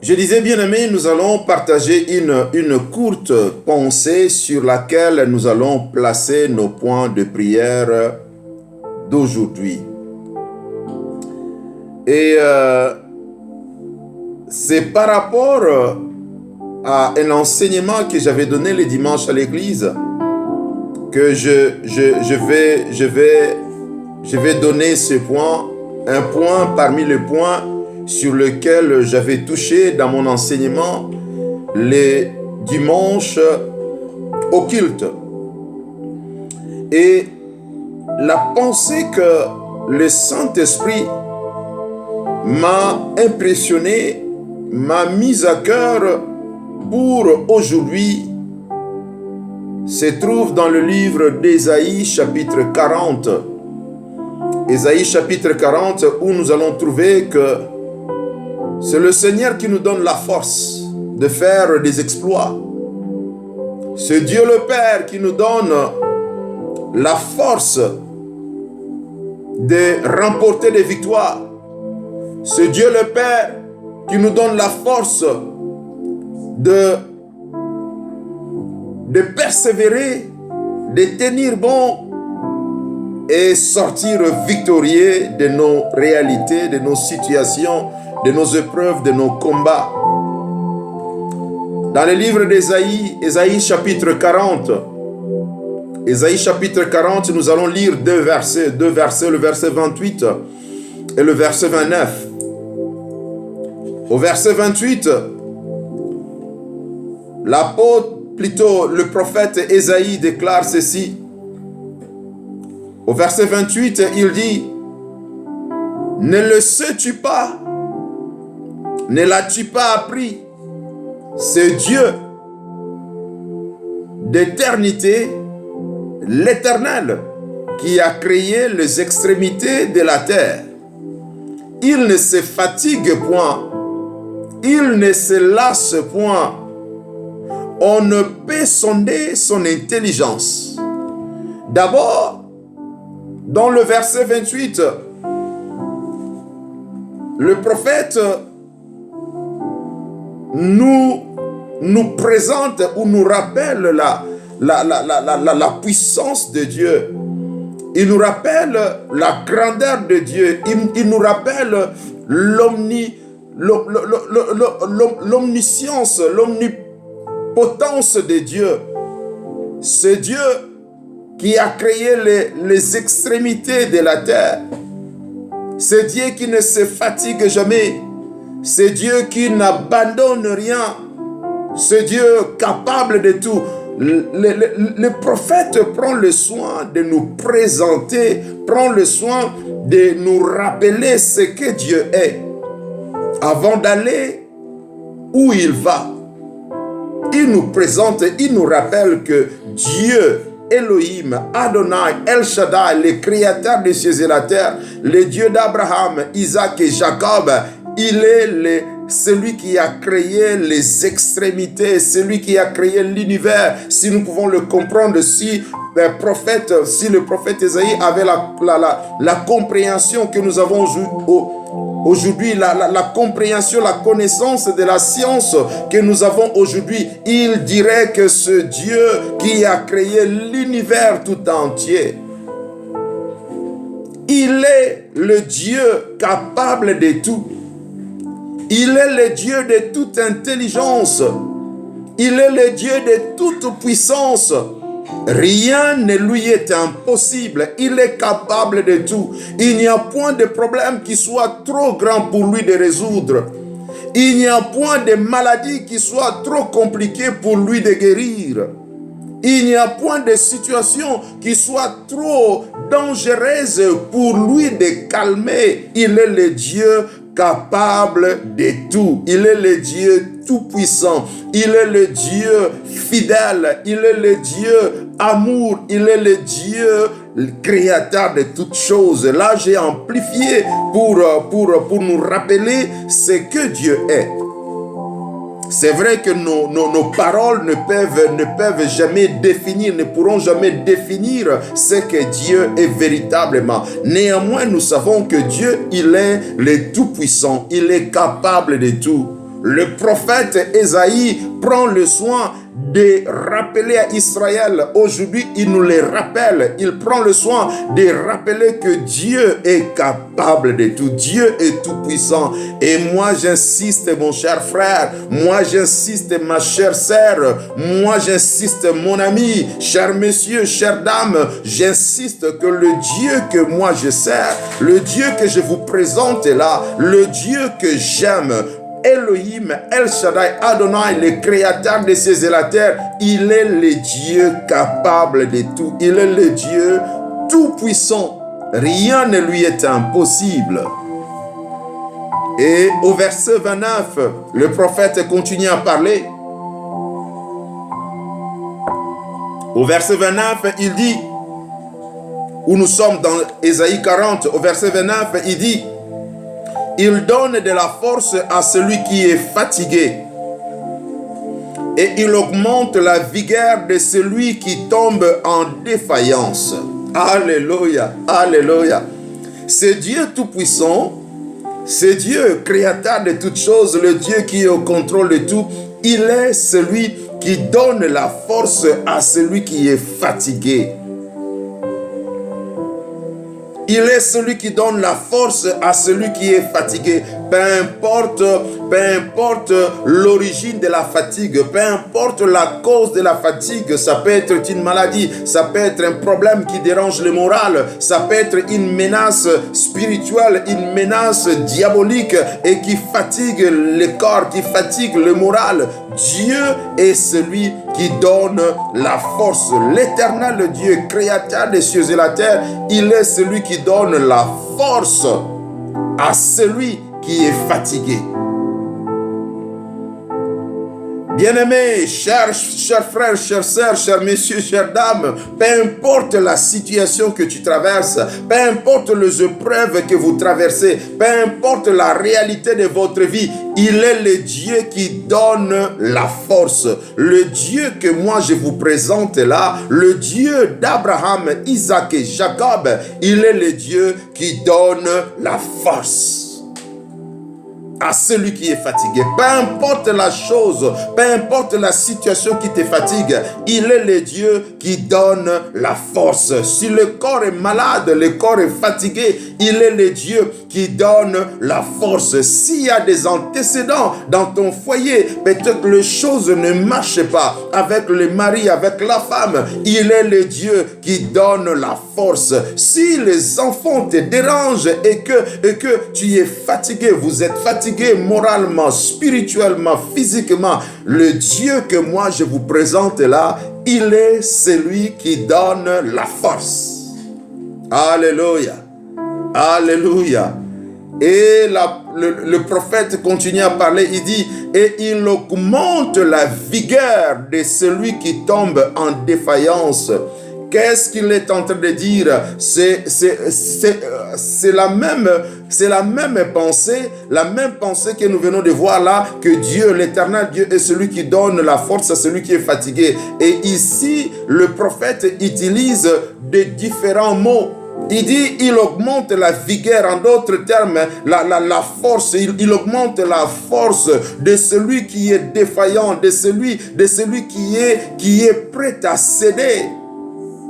Je disais, bien-aimés, nous allons partager une courte pensée sur laquelle nous allons placer nos points de prière d'aujourd'hui. Et c'est par rapport à un enseignement que j'avais donné le dimanche à l'église que je vais donner ce point, un point parmi les points sur lequel j'avais touché dans mon enseignement les dimanches au culte. Et la pensée que le Saint-Esprit m'a impressionné, m'a mis à cœur pour aujourd'hui, se trouve dans le livre d'Ésaïe chapitre 40. Ésaïe chapitre 40 où nous allons trouver que c'est le Seigneur qui nous donne la force de faire des exploits. C'est Dieu le Père qui nous donne la force de remporter des victoires. C'est Dieu le Père qui nous donne la force de persévérer, de tenir bon et sortir victorieux de nos réalités, de nos situations, de nos épreuves, de nos combats. Dans le livre d'Ésaïe, Ésaïe chapitre 40, Ésaïe chapitre 40, nous allons lire deux versets, le verset 28 et le verset 29. Au verset 28, le prophète Ésaïe déclare ceci. Au verset 28, il dit: ne le sais-tu pas? Ne l'as-tu pas appris? C'est Dieu d'éternité, l'Éternel, qui a créé les extrémités de la terre. Il ne se fatigue point, il ne se lasse point. On ne peut sonder son intelligence. D'abord, dans le verset 28, le prophète nous présente ou nous rappelle la puissance de Dieu. Il nous rappelle la grandeur de Dieu. Il nous rappelle l'omniscience, l'omnipotence de Dieu. C'est Dieu qui a créé les extrémités de la terre. C'est Dieu qui ne se fatigue jamais. C'est Dieu qui n'abandonne rien. C'est Dieu capable de tout. Le prophète prend le soin de nous présenter, prend le soin de nous rappeler ce que Dieu est. Avant d'aller où il va, il nous présente, il nous rappelle que Dieu, Elohim, Adonai, El Shaddai, le créateur des cieux et la terre, le Dieu d'Abraham, Isaac et Jacob, il est celui qui a créé les extrémités, celui qui a créé l'univers. Si nous pouvons le comprendre, si le prophète Ésaïe avait la compréhension que nous avons aujourd'hui, la compréhension, la connaissance de la science que nous avons aujourd'hui, il dirait que ce Dieu qui a créé l'univers tout entier, il est le Dieu capable de tout. Il est le Dieu de toute intelligence. Il est le Dieu de toute puissance. Rien ne lui est impossible. Il est capable de tout. Il n'y a point de problème qui soit trop grand pour lui de résoudre. Il n'y a point de maladie qui soit trop compliquée pour lui de guérir. Il n'y a point de situation qui soit trop dangereuse pour lui de calmer. Il est le Dieu capable de tout. Il est le Dieu tout-puissant. Il est le Dieu fidèle. Il est le Dieu amour. Il est le Dieu créateur de toutes choses. Là, j'ai amplifié pour nous rappeler ce que Dieu est. C'est vrai que nos paroles ne peuvent jamais définir, ne pourront jamais définir ce que Dieu est véritablement. Néanmoins, nous savons que Dieu, il est le Tout-Puissant. Il est capable de tout. le prophète Ésaïe prend le soin de rappeler à Israël. Aujourd'hui, il nous les rappelle. Il prend le soin de rappeler que Dieu est capable de tout. Dieu est tout puissant. Et moi, j'insiste, mon cher frère. Moi, j'insiste, ma chère sœur. Moi, j'insiste, mon ami. Cher monsieur, chère dame. J'insiste que le Dieu que moi je sers, le Dieu que je vous présente là, le Dieu que j'aime, Elohim, El Shaddai, Adonai, le créateur des cieux et la terre, il est le Dieu capable de tout. Il est le Dieu tout puissant. Rien ne lui est impossible. Et au verset 29, le prophète continue à parler. Au verset 29, il dit, où nous sommes dans Ésaïe 40, au verset 29, il dit, il donne de la force à celui qui est fatigué et il augmente la vigueur de celui qui tombe en défaillance. Alléluia, alléluia. C'est Dieu tout-puissant, c'est Dieu créateur de toutes choses, le Dieu qui est au contrôle de tout. Il est celui qui donne la force à celui qui est fatigué. Il est celui qui donne la force à celui qui est fatigué. Peu importe l'origine de la fatigue, peu importe la cause de la fatigue, ça peut être une maladie, ça peut être un problème qui dérange le moral, ça peut être une menace spirituelle, une menace diabolique et qui fatigue le corps, qui fatigue le moral. Dieu est celui qui donne la force. L'Éternel Dieu, créateur des cieux et la terre, il est celui qui donne la force à celui qui est fatigué. Bien-aimés, chers frères, chères sœurs, chers messieurs, chères dames, peu importe la situation que tu traverses, peu importe les épreuves que vous traversez, peu importe la réalité de votre vie, il est le Dieu qui donne la force. Le Dieu que moi je vous présente là, le Dieu d'Abraham, Isaac et Jacob, il est le Dieu qui donne la force à celui qui est fatigué. Peu importe la chose, peu importe la situation qui te fatigue, il est le Dieu qui donne la force. Si le corps est malade, le corps est fatigué, il est le Dieu qui donne la force. S'il y a des antécédents dans ton foyer, peut-être que les choses ne marchent pas avec le mari, avec la femme, il est le Dieu qui donne la force. Si les enfants te dérangent et que tu es fatigué, vous êtes fatigué moralement, spirituellement, physiquement, le Dieu que moi je vous présente là, il est celui qui donne la force. Alléluia. Alléluia. Et le prophète continue à parler, il dit, et il augmente la vigueur de celui qui tombe en défaillance. Qu'est-ce qu'il est en train de dire? C'est la même pensée que nous venons de voir là, que Dieu, l'Éternel Dieu, est celui qui donne la force à celui qui est fatigué. Et ici, le prophète utilise de différents mots. Il dit, il augmente la vigueur, en d'autres termes, la force, il augmente la force de celui qui est défaillant, de celui qui est prêt à céder,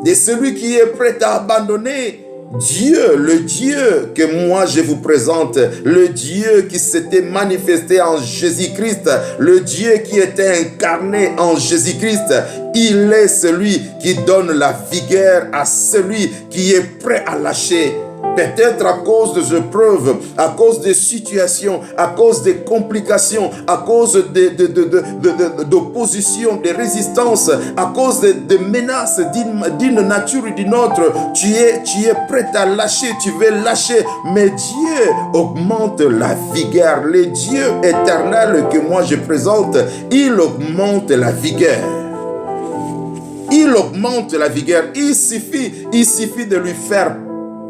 de celui qui est prêt à abandonner. Dieu, le Dieu que moi je vous présente, le Dieu qui s'était manifesté en Jésus-Christ, le Dieu qui était incarné en Jésus-Christ, il est celui qui donne la vigueur à celui qui est prêt à lâcher. Peut-être à cause des épreuves, à cause des situations, à cause des complications, à cause d'opposition, de résistance, à cause de menaces d'une nature ou d'une autre, tu es prêt à lâcher, tu veux lâcher, mais Dieu augmente la vigueur. Le Dieu éternel que moi je présente, il augmente la vigueur. Il augmente la vigueur. Il suffit de lui faire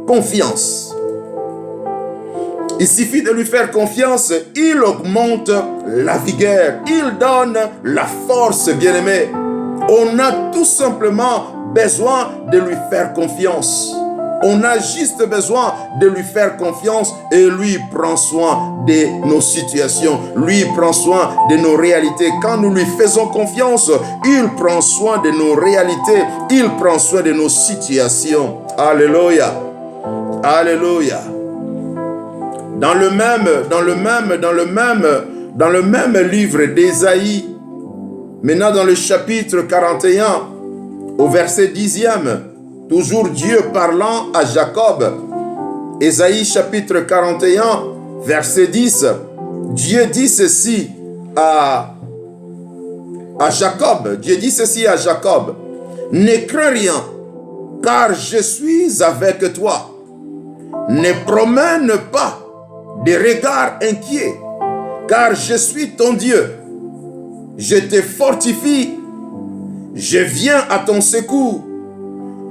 confiance. Il suffit de lui faire confiance, il augmente la vigueur, il donne la force, bien-aimé. On a tout simplement besoin de lui faire confiance. On a juste besoin de lui faire confiance et lui prend soin de nos situations. Lui prend soin de nos réalités. Quand nous lui faisons confiance, il prend soin de nos réalités. Il prend soin de nos situations. Alléluia. Alléluia. Dans le même livre d'Ésaïe, maintenant dans le chapitre 41, au verset 10e, toujours Dieu parlant à Jacob. Ésaïe chapitre 41, verset 10. Dieu dit ceci à Jacob. Dieu dit ceci à Jacob. Ne crains rien, car je suis avec toi. Ne promène pas de regards inquiets, car je suis ton Dieu. Je te fortifie, je viens à ton secours.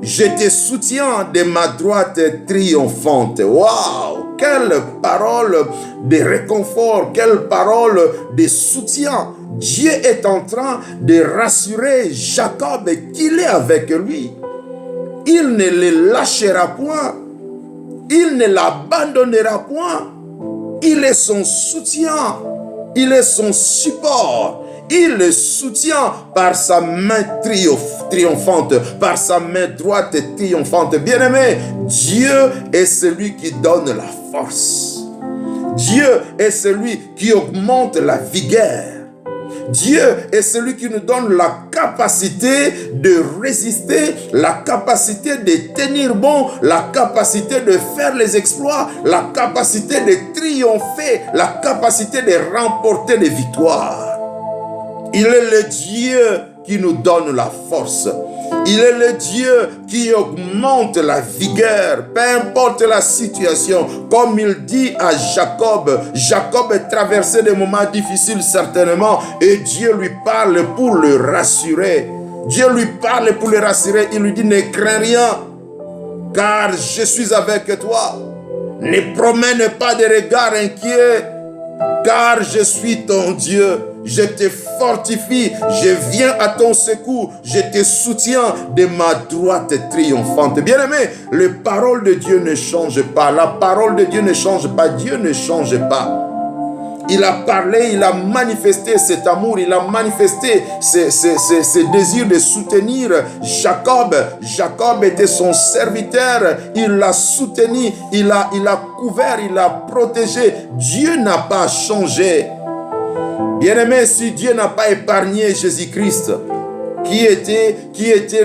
Je te soutiens de ma droite triomphante. Waouh! Quelle parole de réconfort, quelle parole de soutien. Dieu est en train de rassurer Jacob qu'il est avec lui. Il ne le lâchera point. Il ne l'abandonnera point. Il est son soutien. Il est son support. Il le soutient par sa main triomphante, par sa main droite triomphante. Bien-aimé, Dieu est celui qui donne la force. Dieu est celui qui augmente la vigueur. Dieu est celui qui nous donne la capacité de résister, la capacité de tenir bon, la capacité de faire les exploits, la capacité de triompher, la capacité de remporter des victoires. Il est le Dieu qui nous donne la force. Il est le Dieu qui augmente la vigueur, peu importe la situation. Comme il dit à Jacob, Jacob est traversé des moments difficiles certainement, et Dieu lui parle pour le rassurer. Dieu lui parle pour le rassurer. Il lui dit, ne crains rien, car je suis avec toi. Ne promène pas de regards inquiets, car je suis ton Dieu. Je te fortifie, je viens à ton secours, je te soutiens de ma droite triomphante. Bien-aimé, les paroles de Dieu ne changent pas. La parole de Dieu ne change pas. Dieu ne change pas. Il a parlé, il a manifesté cet amour, il a manifesté ce désir de soutenir Jacob. Jacob était son serviteur, il l'a soutenu, il a couvert, il l'a protégé. Dieu n'a pas changé. Bien-aimé, si Dieu n'a pas épargné Jésus-Christ, qui était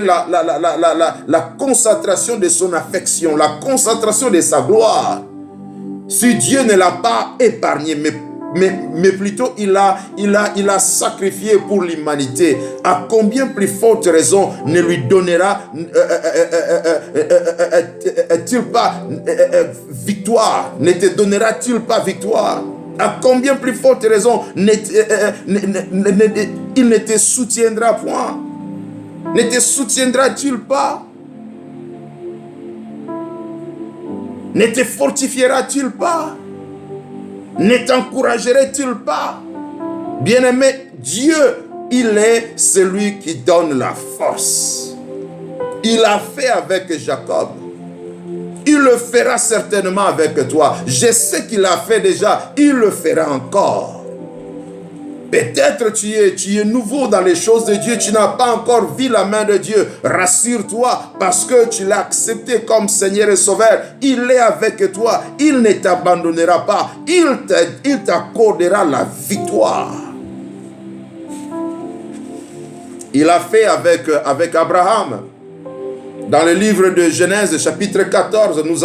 la concentration de son affection, la concentration de sa gloire, si Dieu ne l'a pas épargné, mais plutôt il a sacrifié pour l'humanité, à combien plus forte raison ne lui donnera-t-il pas victoire? Ne te donnera-t-il pas victoire? À combien plus forte raison il ne te soutiendra point? Ne te soutiendra-t-il pas? Ne te fortifiera-t-il pas? Ne t'encouragerait-il pas? Bien-aimé, Dieu, il est celui qui donne la force. Il a fait avec Jacob. Il le fera certainement avec toi. Je sais qu'il l'a fait déjà. Il le fera encore. Peut-être tu es nouveau dans les choses de Dieu. Tu n'as pas encore vu la main de Dieu. Rassure-toi parce que tu l'as accepté comme Seigneur et Sauveur. Il est avec toi. Il ne t'abandonnera pas. Il t'accordera la victoire. Il a fait avec Abraham. Dans le livre de Genèse, chapitre 14, nous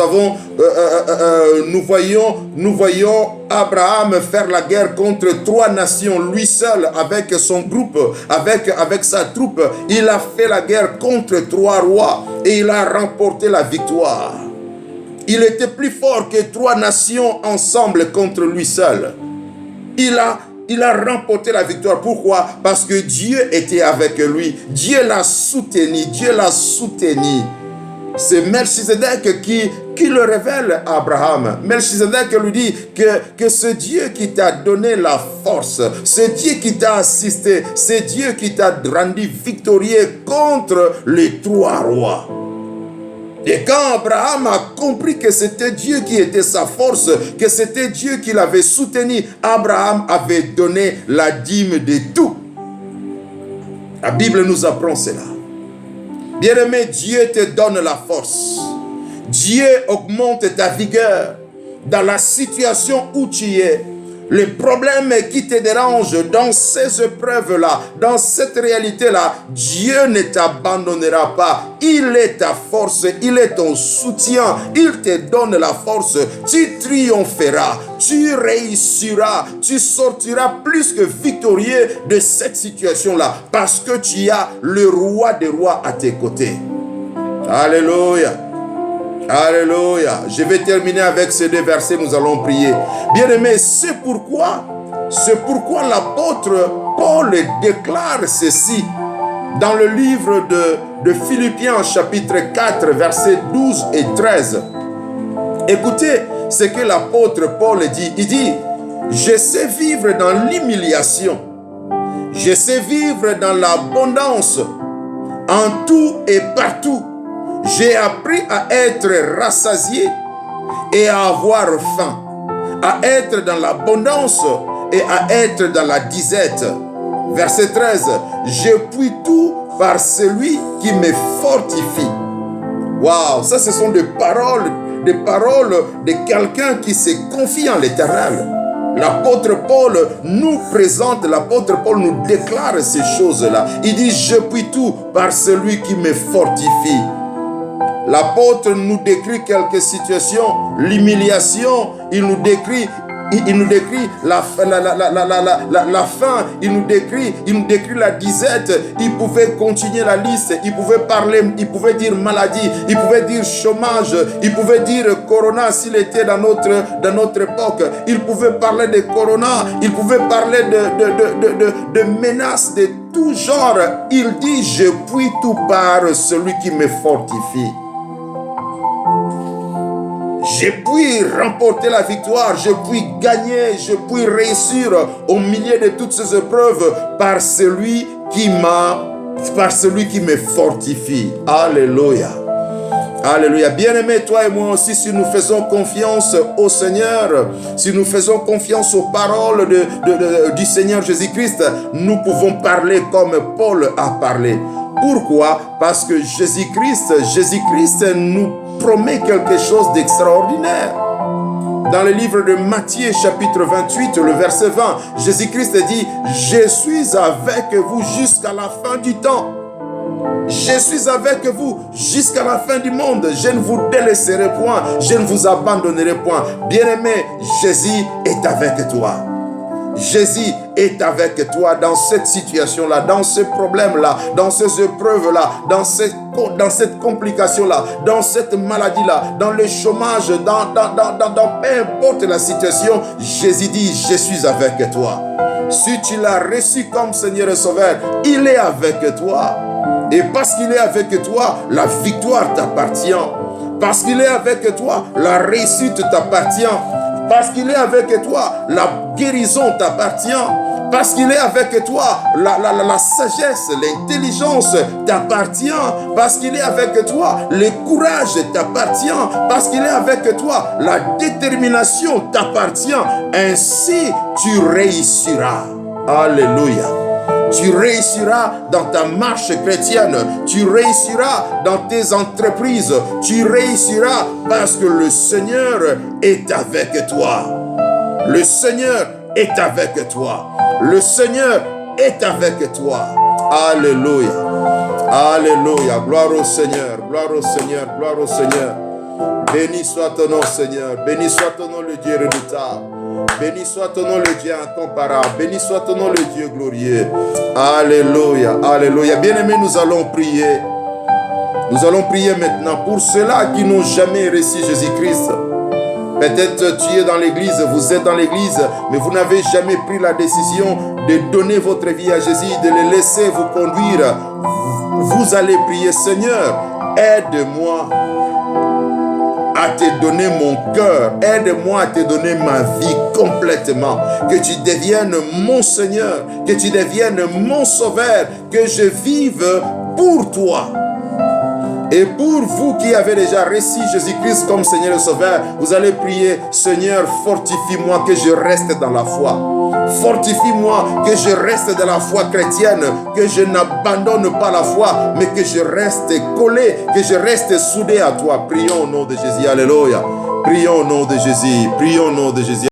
voyons Abraham faire la guerre contre 3 nations, lui seul, avec son groupe, avec sa troupe. Il a fait la guerre contre 3 rois et il a remporté la victoire. Il était plus fort que 3 nations ensemble contre lui seul. Il a remporté la victoire. Pourquoi? Parce que Dieu était avec lui. Dieu l'a soutenu. C'est Melchizedek qui le révèle à Abraham. Melchizedek lui dit que ce Dieu qui t'a donné la force, ce Dieu qui t'a assisté, ce Dieu qui t'a rendu victorieux contre les 3 rois. Et quand Abraham a compris que c'était Dieu qui était sa force, que c'était Dieu qui l'avait soutenu, Abraham avait donné la dîme de tout. La Bible nous apprend cela. Bien-aimé, Dieu te donne la force. Dieu augmente ta vigueur dans la situation où tu es. Les problèmes qui te dérangent dans ces épreuves-là, dans cette réalité-là, Dieu ne t'abandonnera pas. Il est ta force, il est ton soutien, il te donne la force. Tu triompheras, tu réussiras, tu sortiras plus que victorieux de cette situation-là parce que tu as le roi des rois à tes côtés. Alléluia. Alléluia. Je vais terminer avec ces deux versets, nous allons prier. Bien-aimés, c'est pourquoi l'apôtre Paul déclare ceci dans le livre de Philippiens chapitre 4 versets 12 et 13. Écoutez ce que l'apôtre Paul dit. Il dit, je sais vivre dans l'humiliation, je sais vivre dans l'abondance, en tout et partout. J'ai appris à être rassasié et à avoir faim, à être dans l'abondance et à être dans la disette. Verset 13, je puis tout par celui qui me fortifie. Waouh, ça ce sont des paroles de quelqu'un qui se confie en l'Éternel. L'apôtre Paul nous présente, l'apôtre Paul nous déclare ces choses-là. Il dit, je puis tout par celui qui me fortifie. L'apôtre nous décrit quelques situations, l'humiliation, il nous décrit la faim, il nous décrit la disette. Il pouvait continuer la liste, il pouvait parler, il pouvait dire maladie, il pouvait dire chômage, il pouvait dire corona s'il était dans notre époque, il pouvait parler de corona, il pouvait parler de menaces de tout genre. Il dit, je puis tout par celui qui me fortifie. Je puis remporter la victoire, je puis gagner, je puis réussir au milieu de toutes ces épreuves par celui qui me fortifie. Alléluia. Alléluia. Bien-aimés, toi et moi aussi, si nous faisons confiance au Seigneur, si nous faisons confiance aux paroles du Seigneur Jésus-Christ, nous pouvons parler comme Paul a parlé. Pourquoi? Parce que Jésus-Christ nous promet quelque chose d'extraordinaire. Dans le livre de Matthieu chapitre 28, le verset 20, Jésus-Christ dit, je suis avec vous jusqu'à la fin du temps. Je suis avec vous jusqu'à la fin du monde. Je ne vous délaisserai point, je ne vous abandonnerai point. Bien-aimé, Jésus est avec toi. Jésus est avec toi dans cette situation-là, dans ce problème-là, dans ces épreuves-là, dans cette complication-là, dans cette maladie-là, dans le chômage, dans peu importe la situation. Jésus dit, je suis avec toi. Si tu l'as reçu comme Seigneur et Sauveur, il est avec toi. Et parce qu'il est avec toi, la victoire t'appartient. Parce qu'il est avec toi, la réussite t'appartient. Parce qu'il est avec toi, la guérison t'appartient. Parce qu'il est avec toi, la sagesse, l'intelligence t'appartient. Parce qu'il est avec toi, le courage t'appartient. Parce qu'il est avec toi, la détermination t'appartient. Ainsi, tu réussiras. Alléluia. Tu réussiras dans ta marche chrétienne. Tu réussiras dans tes entreprises. Tu réussiras parce que le Seigneur est avec toi. Le Seigneur est avec toi. Le Seigneur est avec toi. Alléluia. Alléluia. Gloire au Seigneur. Gloire au Seigneur. Gloire au Seigneur. Béni soit ton nom, Seigneur. Béni soit ton nom, le Dieu redoutable. Béni soit ton nom, le Dieu incomparable. Béni soit ton nom, le Dieu glorieux. Alléluia, alléluia. Bien-aimés, nous allons prier. Nous allons prier maintenant pour ceux-là qui n'ont jamais reçu Jésus-Christ. Peut-être tu es dans l'église, vous êtes dans l'église, mais vous n'avez jamais pris la décision de donner votre vie à Jésus, de le laisser vous conduire. Vous allez prier, Seigneur, aide-moi à te donner mon cœur. Aide-moi à te donner ma vie complètement. Que tu deviennes mon Seigneur, que tu deviennes mon Sauveur, que je vive pour toi. Et pour vous qui avez déjà reçu Jésus-Christ comme Seigneur et Sauveur, vous allez prier, Seigneur, fortifie-moi que je reste dans la foi. Fortifie-moi que je reste dans la foi chrétienne, que je n'abandonne pas la foi, mais que je reste collé, que je reste soudé à toi. Prions au nom de Jésus. Alléluia. Prions au nom de Jésus. Prions au nom de Jésus.